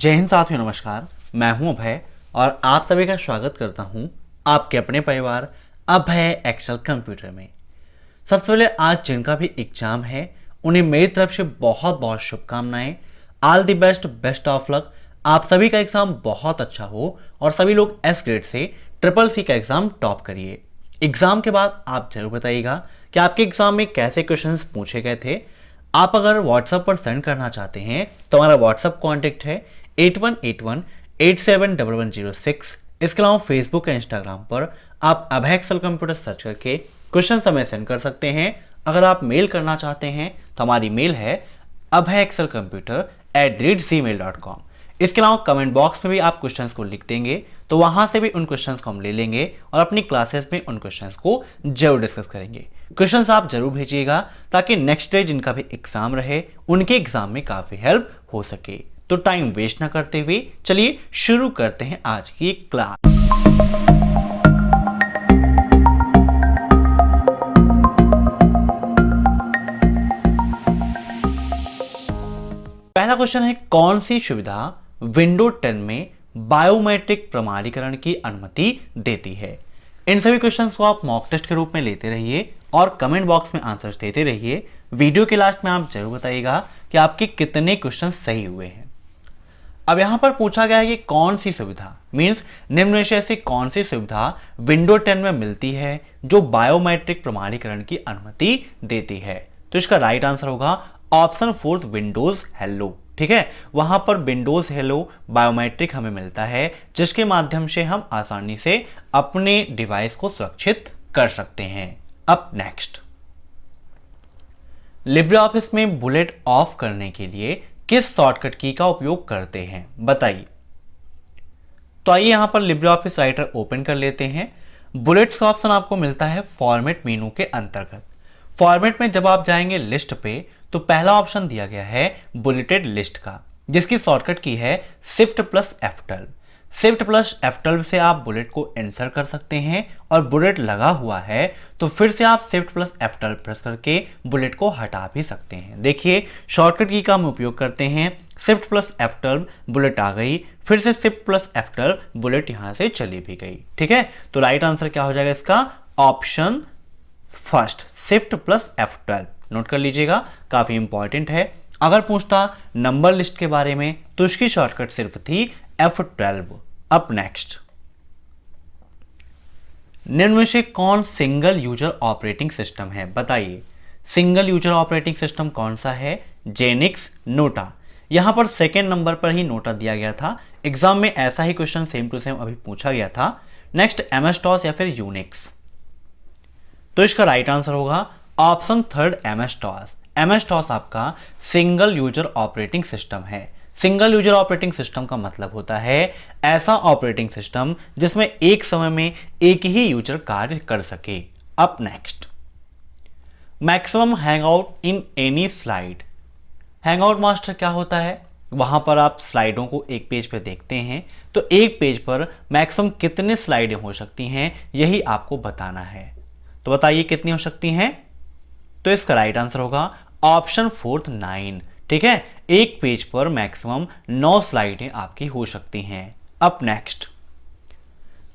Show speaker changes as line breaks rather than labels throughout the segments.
जय हिंद साथियों, नमस्कार। मैं हूं अभय और आप सभी का स्वागत करता हूं आपके अपने परिवार अभय एक्सेल कंप्यूटर में। सबसे पहले आज जिनका भी एग्जाम है उन्हें मेरी तरफ से बहुत बहुत शुभकामनाएं। All the best, best of luck. आप सभी का एग्जाम बहुत अच्छा हो और सभी लोग एस ग्रेड से ट्रिपल सी का एग्जाम टॉप करिए। एग्जाम के बाद आप जरूर बताइएगा कि आपके एग्जाम में कैसे क्वेश्चंस पूछे गए थे। आप अगर व्हाट्सएप पर सेंड करना चाहते हैं तो हमारा व्हाट्सएप कॉन्टेक्ट है 8181871106। इसके अलावा फेसबुक या इंस्टाग्राम पर आप अभय एक्सेल कंप्यूटर सर्च करके क्वेश्चन हमें सेंड कर सकते हैं। अगर आप मेल करना चाहते हैं तो हमारी मेल है abhayexcelcomputer@gmail.com। इसके अलावा कमेंट बॉक्स में भी आप क्वेश्चंस को लिख देंगे तो वहां से भी उन क्वेश्चंस को हम ले लेंगे और अपनी क्लासेस में उन क्वेश्चंस को जरूर डिस्कस करेंगे। क्वेश्चंस आप जरूर भेजिएगा ताकि नेक्स्ट डे जिनका भी एग्जाम रहे उनके एग्जाम में काफी हेल्प हो सके। तो टाइम वेस्ट ना करते हुए चलिए शुरू करते हैं आज की क्लास। पहला क्वेश्चन है, कौन सी सुविधा विंडो 10 में बायोमेट्रिक प्रमाणीकरण की अनुमति देती है? इन सभी क्वेश्चंस को आप मॉक टेस्ट के रूप में लेते रहिए और कमेंट बॉक्स में आंसर्स देते रहिए। वीडियो के लास्ट में आप जरूर बताइएगा कि आपके कितने क्वेश्चन सही हुए हैं। अब यहां पर पूछा गया है कि कौन सी सुविधा, मींस निम्न में से ऐसी कौन सी सुविधा विंडो 10 में मिलती है जो बायोमेट्रिक प्रमाणीकरण की अनुमति देती है। तो इसका राइट आंसर होगा ऑप्शन 4 विंडोज हेलो। ठीक है, वहां पर विंडोज हेलो बायोमेट्रिक हमें मिलता है जिसके माध्यम से हम आसानी से अपने डिवाइस को सुरक्षित कर सकते हैं। अब नेक्स्ट, लिब्रे ऑफिस में बुलेट ऑफ करने के लिए किस शॉर्टकट की का उपयोग करते हैं, बताइए। तो आइए यहां पर लिब्रे ऑफिस राइटर ओपन कर लेते हैं। बुलेट्स का ऑप्शन आपको मिलता है फॉर्मेट मेनू के अंतर्गत। फॉर्मेट में जब आप जाएंगे लिस्ट पे तो पहला ऑप्शन दिया गया है बुलेटेड लिस्ट का, जिसकी शॉर्टकट की है Shift+F12। Shift+F12 से आप बुलेट को इंसर्ट कर सकते हैं और बुलेट लगा हुआ है तो फिर से आप Shift+F12 प्रेस करके बुलेट को हटा भी सकते हैं। देखिए शॉर्टकट की का हम उपयोग करते हैं, Shift+F12 बुलेट आ गई, फिर से Shift+F12 बुलेट यहां से चली भी गई। ठीक है, तो राइट आंसर क्या हो जाएगा इसका? Option first, Shift+F12। नोट कर लीजिएगा, काफी इंपॉर्टेंट है। अगर पूछता नंबर लिस्ट के बारे में तो इसकी शॉर्टकट सिर्फ थी F12। अब नेक्स्ट, निम्न में से कौन सिंगल यूजर ऑपरेटिंग सिस्टम है, बताइए। सिंगल यूजर ऑपरेटिंग सिस्टम कौन सा है? जेनिक्स, नोटा। यहां पर सेकेंड नंबर पर ही नोटा दिया गया था। एग्जाम में ऐसा ही क्वेश्चन सेम टू सेम अभी पूछा गया था। नेक्स्ट, MS-DOS या फिर यूनिक्स। तो इसका राइट आंसर होगा ऑप्शन थर्ड MS-DOS। MS-DOS आपका सिंगल यूजर ऑपरेटिंग सिस्टम है। सिंगल यूजर ऑपरेटिंग सिस्टम का मतलब होता है ऐसा ऑपरेटिंग सिस्टम जिसमें एक समय में एक ही यूजर कार्य कर सके। अब next, maximum hangout in any slide. Hangout master क्या होता है? वहां पर आप स्लाइडों को एक पेज पे देखते हैं तो एक पेज पर मैक्सिमम कितने स्लाइडें हो सकती हैं यही आपको बताना है। तो बताइए कितनी हो सकती हैं? तो इसका राइट आंसर होगा ऑप्शन 4 9। ठीक है, एक पेज पर मैक्सिमम 9 स्लाइडें आपकी हो सकती हैं। अब next,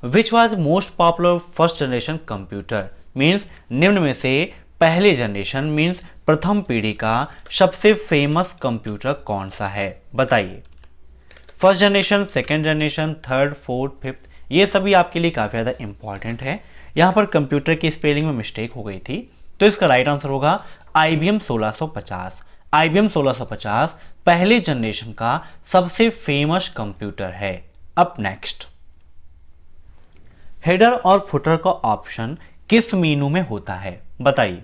which was most popular first generation computer, means निम्न में से पहले जनरेशन मींस प्रथम पीढ़ी का सबसे फेमस कंप्यूटर कौन सा है, बताइए। First generation, second generation, third, fourth, fifth, ये सभी आपके लिए काफी ज्यादा इंपॉर्टेंट है। यहां पर कंप्यूटर की स्पेलिंग में मिस्टेक हो गई थी तो इसका राइट आंसर होगा IBM 1650। IBM 1650 पहले जनरेशन का सबसे फेमस कंप्यूटर है। अब नेक्स्ट, हेडर और फुटर का ऑप्शन किस मेनू में होता है, बताइए।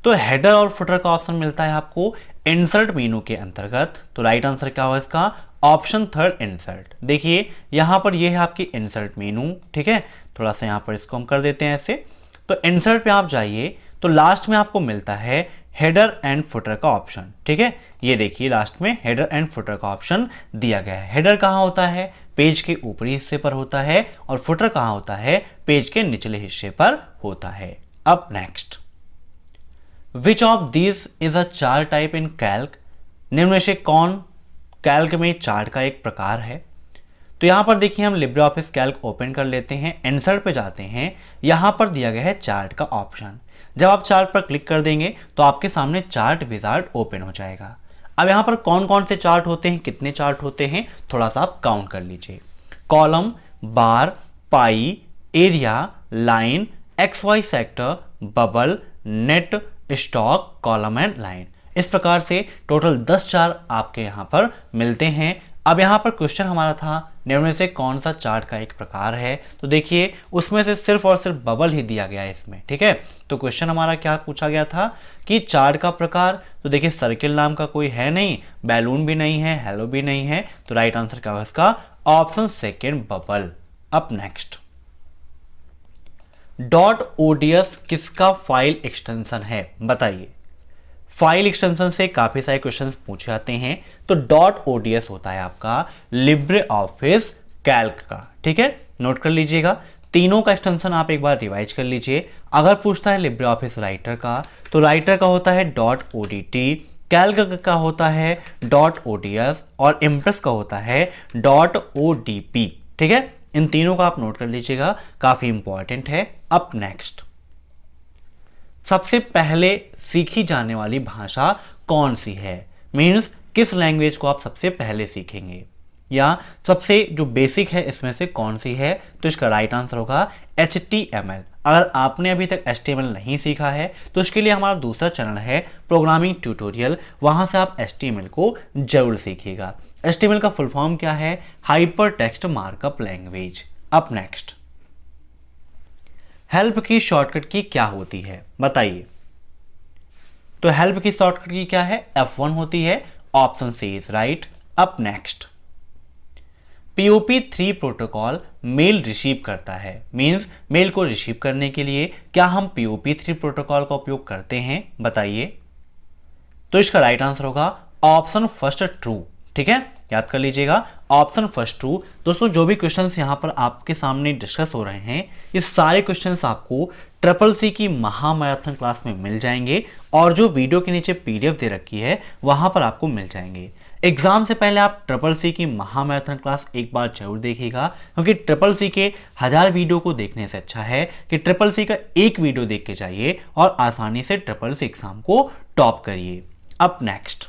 तो हेडर और फुटर का ऑप्शन मिलता है आपको इंसर्ट मेनू के अंतर्गत। तो राइट आंसर क्या होगा इसका? Option third insert. देखिए यहां पर यह है आपकी इंसर्ट मेनू। ठीक है, थोड़ा सा यहां पर इसको हम कर देते हैं ऐसे। तो इंसर्ट पे आप जाइए तो लास्ट में आपको मिलता है हेडर एंड फुटर का ऑप्शन। ठीक है, ये देखिए लास्ट में हेडर एंड फुटर का ऑप्शन दिया गया है। हेडर कहां होता है? पेज के ऊपरी हिस्से पर होता है और फुटर कहां होता है? पेज के निचले हिस्से पर होता है। अब next, which of these is a chart type in Calc, निम्न में से कौन कैल्क में चार्ट का एक प्रकार है। तो यहाँ पर देखिए हम लिब्रे ऑफिस कैल्क ओपन कर लेते हैं, इंसर्ट पे जाते हैं, यहाँ पर दिया गया है चार्ट का ऑप्शन। जब आप चार्ट पर क्लिक कर देंगे तो आपके सामने चार्ट विजार्ड ओपन हो जाएगा। अब यहाँ पर कौन कौन से चार्ट होते हैं, कितने चार्ट होते हैं, थोड़ा सा आप काउंट कर लीजिए। Column, bar, pie, area, line, X Y scatter, bubble, net, stock, column and line. इस प्रकार से टोटल 10 चार्ट आपके यहाँ पर मिलते हैं। अब यहाँ पर क्वेश्चन हमारा था निम्न में से कौन सा चार्ट का एक प्रकार है, तो देखिए उसमें से सिर्फ और सिर्फ बबल ही दिया गया है इसमें, ठीक है। तो क्वेश्चन हमारा क्या पूछा गया था कि चार्ट का प्रकार, तो देखिए सर्किल नाम का कोई है नहीं, बैलून भी नहीं है, हेलो भी नहीं है, तो राइट आंसर क्या होगा इसका, option second bubble. Up next, .ods किसका फाइल एक्सटेंशन है, बताइए। फाइल एक्सटेंशन से काफी सारे क्वेश्चंस पूछे जाते हैं। तो .ods होता है आपका लिब्रे ऑफिस कैल्क का, ठीक है, नोट कर लीजिएगा। तीनों का एक्सटेंशन आप एक बार रिवाइज कर लीजिए। अगर पूछता है लिब्रे ऑफिस राइटर का, तो राइटर का होता है .odt, कैल्क का होता है .ods और इम्प्रेस का होता है .odp, ठीक है। इन तीनों का आप नोट कर लीजिएगा, काफी इंपॉर्टेंट है। अप नेक्स्ट, सबसे पहले सीखी जाने वाली भाषा कौन सी है, मीन्स किस लैंग्वेज को आप सबसे पहले सीखेंगे, या सबसे जो बेसिक है इसमें से कौन सी है, तो इसका राइट आंसर होगा HTML। अगर आपने अभी तक HTML नहीं सीखा है तो इसके लिए हमारा दूसरा चैनल है प्रोग्रामिंग ट्यूटोरियल, वहां से आप HTML को जरूर सीखिएगा। HTML का फुल फॉर्म क्या है, hyper text markup language. Up next, help की शॉर्टकट की क्या होती है, बताइए। तो हेल्प की शॉर्टकट की क्या है, F1 होती है, option C is right. Up next, POP3 protocol mail receive करता है, मींस मेल को रिसीव करने के लिए क्या हम POP3 प्रोटोकॉल का उपयोग करते हैं, बताइए। तो इसका राइट आंसर होगा ऑप्शन फर्स्ट ट्रू, ठीक है, याद कर लीजिएगा, ऑप्शन फर्स्ट ट्रू। दोस्तों जो भी क्वेश्चंस यहां पर आपके सामने डिस्कस हो रहे हैं, ये सारे क्वेश्चंस आपको CCC की महामैराथन क्लास में मिल जाएंगे, और जो वीडियो के नीचे PDF दे रखी है वहां पर आपको मिल जाएंगे। एग्जाम से पहले आप CCC की महामैराथन क्लास एक बार जरूर देखिएगा, क्योंकि CCC के 1000 वीडियो को देखने से अच्छा है कि CCC का एक वीडियो देख के जाइए और आसानी से CCC एग्जाम को टॉप करिए। अप नेक्स्ट,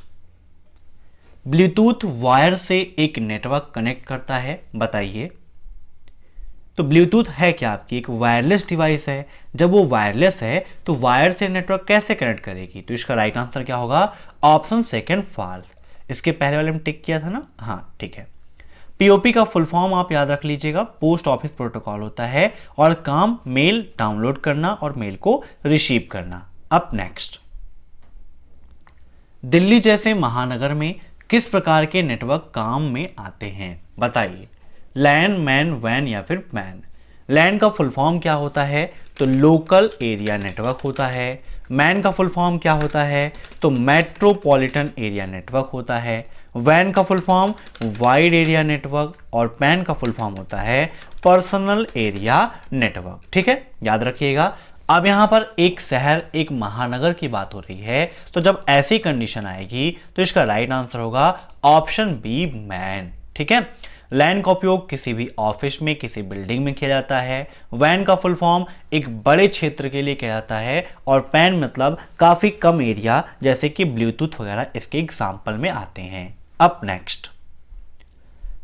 ब्लूटूथ वायर से एक नेटवर्क कनेक्ट करता है, बताइए। तो ब्लूटूथ है क्या, आपकी एक वायरलेस डिवाइस है। जब वो वायरलेस है तो वायर से नेटवर्क कैसे कनेक्ट करेगी, तो इसका राइट आंसर क्या होगा, ऑप्शन सेकंड फॉल्स। इसके पहले वाले में टिक किया था ना, हाँ ठीक है। POP का फुल फॉर्म आप याद रख लीजिएगा, पोस्ट ऑफिस प्रोटोकॉल होता है, और काम मेल डाउनलोड करना और मेल को रिसीव करना। अप नेक्स्ट, दिल्ली जैसे महानगर में किस प्रकार के नेटवर्क काम में आते हैं, बताइए। लैन, मैन, वैन या फिर पैन। लैन का फुल फॉर्म क्या होता है, तो लोकल एरिया नेटवर्क होता है। मैन का फुल फॉर्म क्या होता है, तो मेट्रोपॉलिटन एरिया नेटवर्क होता है। वैन का full form wide area network, और पैन का फुल फॉर्म होता है पर्सनल एरिया नेटवर्क, ठीक है, याद रखिएगा। अब यहाँ पर एक शहर, एक महानगर की बात हो रही है, तो जब ऐसी कंडीशन आएगी तो इसका राइट आंसर होगा ऑप्शन बी, मैन, ठीक है। लैन का उपयोग किसी भी ऑफिस में, किसी बिल्डिंग में किया जाता है। वैन का फुल फॉर्म एक बड़े क्षेत्र के लिए किया जाता है, और पैन मतलब काफी कम एरिया, जैसे कि ब्लूटूथ वगैरह इसके एग्जाम्पल में आते हैं। Up next,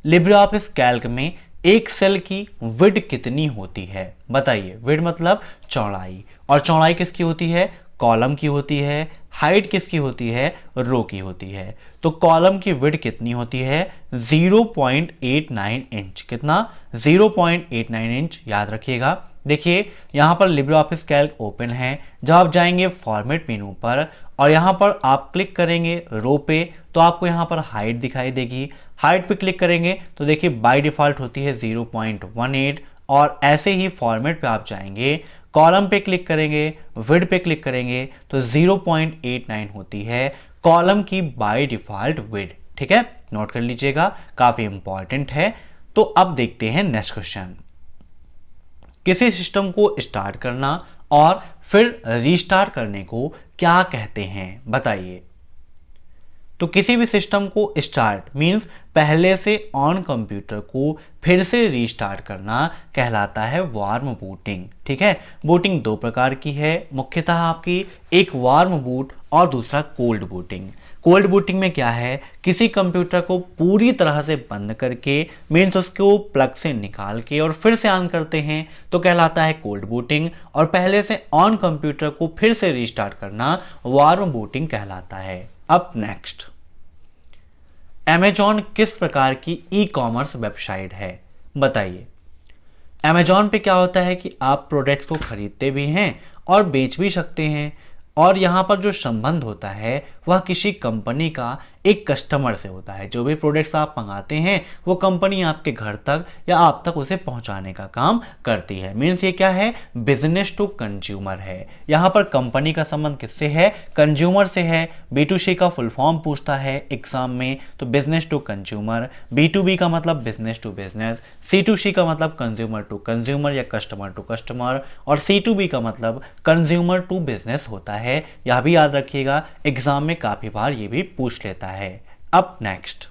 Libre office Calc में एक सेल की विड्थ कितनी होती है, बताइए। विड्थ मतलब चौड़ाई, और चौड़ाई किसकी होती है, कॉलम की होती है। हाइट किसकी होती है, रो की होती है। तो कॉलम की विड्थ कितनी होती है, 0.89 इंच। कितना, 0.89 इंच, याद रखिएगा। देखिए यहाँ पर लिब्रे ऑफिस कैल्क ओपन है, जब आप जाएंगे फॉर्मेट मेनू पर और यहाँ पर आप क्लिक करेंगे रो पे, तो आपको यहाँ पर हाइट दिखाई देगी। हाइट पे क्लिक करेंगे तो देखिए बाय डिफॉल्ट होती है 0.18, और ऐसे ही फॉर्मेट पे आप जाएंगे, कॉलम पे क्लिक करेंगे, विड्थ पे क्लिक करेंगे तो 0.89 होती है कॉलम की बाय डिफॉल्ट विड्थ, ठीक है, नोट कर लीजिएगा, काफी इंपॉर्टेंट है। तो अब देखते हैं नेक्स्ट क्वेश्चन। किसी सिस्टम को स्टार्ट करना और फिर रीस्टार्ट करने को क्या कहते हैं, बताइए। तो किसी भी सिस्टम को स्टार्ट मीन्स पहले से ऑन कंप्यूटर को फिर से रीस्टार्ट करना कहलाता है वार्म बूटिंग। ठीक है, बूटिंग दो प्रकार की है मुख्यतः आपकी, एक वार्म बूट और दूसरा कोल्ड बूटिंग। कोल्ड बूटिंग में क्या है, किसी कंप्यूटर को पूरी तरह से बंद करके मीन्स उसको प्लग से निकाल के और फिर से ऑन करते हैं तो कहलाता है कोल्ड बूटिंग, और पहले से ऑन कंप्यूटर को फिर से रीस्टार्ट करना वार्म बूटिंग कहलाता है। अब नेक्स्ट, अमेजॉन किस प्रकार की ई कॉमर्स वेबसाइट है, बताइए। अमेजॉन पे क्या होता है कि आप प्रोडक्ट्स को खरीदते भी हैं और बेच भी सकते हैं, और यहाँ पर जो संबंध होता है वह किसी कंपनी का एक कस्टमर से होता है। जो भी प्रोडक्ट्स आप मंगाते हैं वो कंपनी आपके घर तक या आप तक उसे पहुँचाने का काम करती है। मीन्स ये क्या है, बिजनेस टू कंज्यूमर है। यहाँ पर कंपनी का संबंध किससे है, कंज्यूमर से है। B2C का फुल फॉर्म पूछता है एग्जाम में, तो बिजनेस टू कंज्यूमर। B2B का मतलब बिजनेस टू बिजनेस, C2C का मतलब कंज्यूमर टू कंज्यूमर या कस्टमर टू कस्टमर, और C2B का मतलब कंज्यूमर टू बिजनेस होता है। यह भी याद रखिएगा, एग्जाम में काफी बार ये भी पूछ लेता है। अब नेक्स्ट,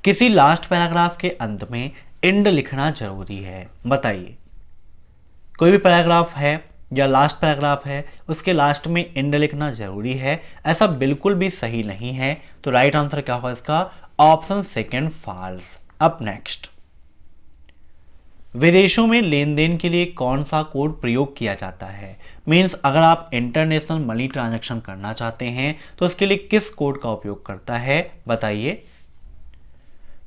किसी लास्ट पैराग्राफ के अंत में एंड लिखना जरूरी है, बताइए। कोई भी पैराग्राफ है या लास्ट पैराग्राफ है उसके लास्ट में एंड लिखना जरूरी है, ऐसा बिल्कुल भी सही नहीं है। तो राइट आंसर क्या होगा इसका, ऑप्शन सेकंड फॉल्स। अब नेक्स्ट, विदेशों में लेन देन के लिए कौन सा कोड प्रयोग किया जाता है। मीन्स अगर आप इंटरनेशनल मनी ट्रांजैक्शन करना चाहते हैं तो उसके लिए किस कोड का उपयोग करता है, बताइए।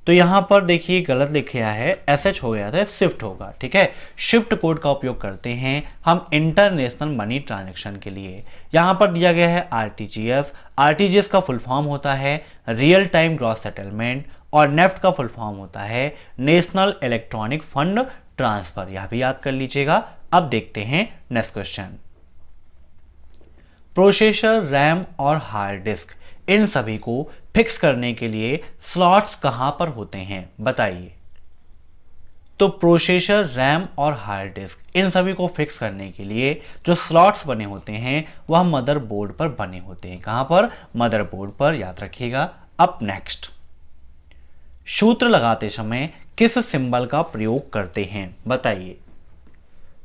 तो यहां पर देखिए गलत लिखा है, SH हो गया था, स्विफ्ट होगा। ठीक है, स्विफ्ट कोड का उपयोग करते हैं हम इंटरनेशनल मनी ट्रांजैक्शन के लिए। यहां पर दिया गया है RTGS। RTGS का फुल फॉर्म होता है रियल टाइम ग्रॉस सेटलमेंट, और नेफ्ट का फुल फॉर्म होता है नेशनल इलेक्ट्रॉनिक फंड ट्रांसफर। यह भी याद कर लीजिएगा। अब देखते हैं नेक्स्ट क्वेश्चन, प्रोसेसर, रैम और हार्ड डिस्क इन सभी को फिक्स करने के लिए स्लॉट्स कहां पर होते हैं, बताइए। तो प्रोसेसर, रैम और हार्ड डिस्क इन सभी को फिक्स करने के लिए जो स्लॉट्स बने होते हैं वह मदरबोर्ड पर बने होते हैं। कहां पर, मदरबोर्ड पर, याद रखिएगा। अब नेक्स्ट, सूत्र लगाते समय किस सिंबल का प्रयोग करते हैं, बताइए।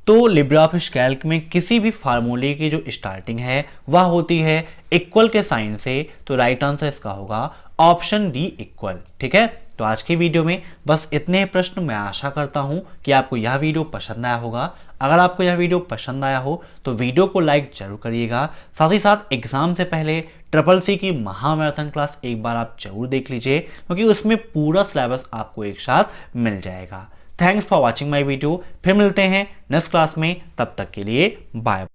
तो लिब्रियोफिस कैल्क में किसी भी फार्मूले की जो स्टार्टिंग है वह होती है इक्वल के साइन से, तो राइट आंसर इसका होगा ऑप्शन डी, इक्वल। ठीक है, तो आज की वीडियो में बस इतने प्रश्न। मैं आशा करता हूं कि आपको यह वीडियो पसंद आया होगा। अगर आपको यह वीडियो पसंद आया हो तो वीडियो को लाइक जरूर करिएगा। साथ ही साथ एग्जाम से पहले CCC की महामैराथन क्लास एक बार आप जरूर देख लीजिए, क्योंकि उसमें पूरा सिलेबस आपको एक साथ मिल जाएगा। Thanks for watching my video. फिर मिलते हैं नेक्स्ट क्लास में, तब तक के लिए बाय।